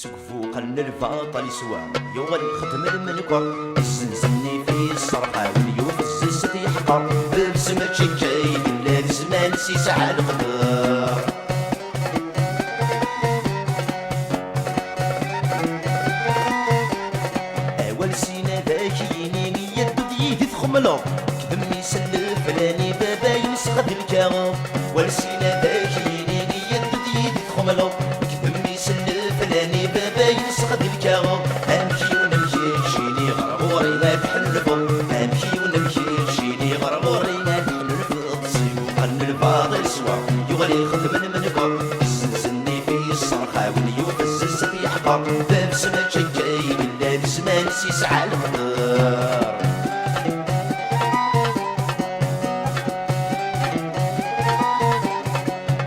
سقفو قلن الباطل يسوى يغلي خدم المنكر الزنزني في الصرحة واليوف الزلزل يحقر ببسمة شكاي بلاد زمان سيسعى القدر أول سينا ذاك ينيني يدو ديدي تخملو كدم يسلف لاني بابا ينسخد الكاغو والسينا ذاك ينيني يدو ديدي تخملو لاني بابا ينسخد الكاغو امشي ونمشي شيني غرغوري ما تحلفو امشي ونمشي شيني غرغوري ما تحلفو تصيبو قلن الباطل سوا يغلي خدم المنكر الزنزني في الصرخة واليوف الزلزل يحقر بابسمة شكاي بلاد زمان سيسعى الخضر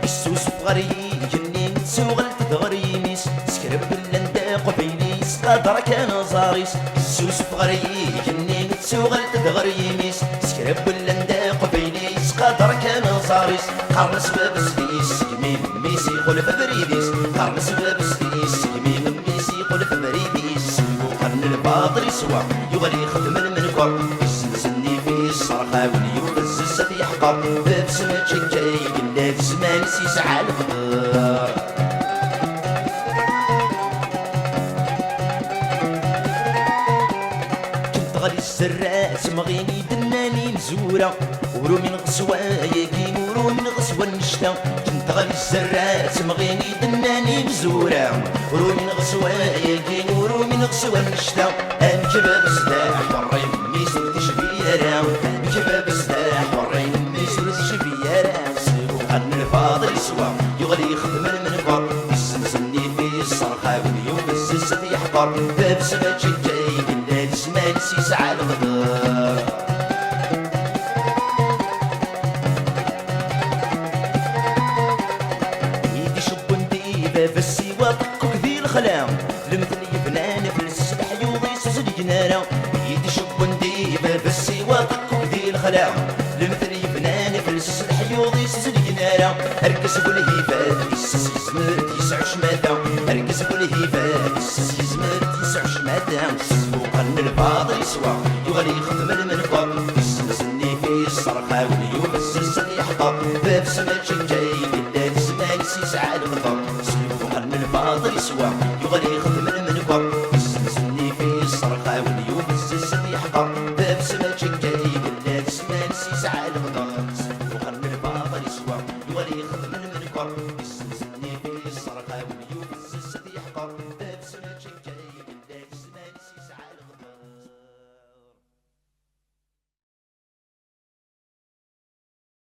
السوس بغري جنين سوغلت دغري ميس سكرب بلندا قبيلي سقادر كان زاريس السوس بغري جنين سوغلت دغري ميس سكرب بلندا قبيلي سقادر كان زاريس قرنس بابسديس يمين ميسي يقول فبريديس قرنس بابسديس يمين ميسي يقول فبريديس وقرن الباطل يسوى يغلي خدم المنكر الزلزلني في الصرخة واليوم الزلزل يحقر بابسمة شكاي بلاد زمان سيسعى الخضر غالي السرات مغيني دناني مزورة ورو من غسوة ياكين ورو من غسوة النشتا كنت غالي السرات مغيني دناني مزورة ورو من غسوة ياكين ورو من غسوة النشتا ام كباب السلاح ورين ميسور تشبيرا كباب السلاح ورين ميسور تشبيرا سيبو قرن الفاضل يسوى يغلي خدم المنكر الزلزلني في الصرخة واليوم الزلزل يحضر بابسمة شكاي بلاد زمان سيسعى الغدر يدي شب نديبه في السوا طكوك ذي الخلام المثل يبنان في السبح يوضي سوز الجنانة يدي شب نديبه في السوا طكوك ذي الخلام المثل يبنان في السبح يوضي سوز الجنانة اركز بالهيفات يسس يزمر يسع شماتا اركز بالهيفات يسس يزمر يسع شماتا قرن الباطل يسوى يغلي خدم المنكر الزلزلني في الصرخة واليوم الزلزل يحقر بابسمة شكاي بلاد زمان سيسعى الخطر قرن الباطل يسوى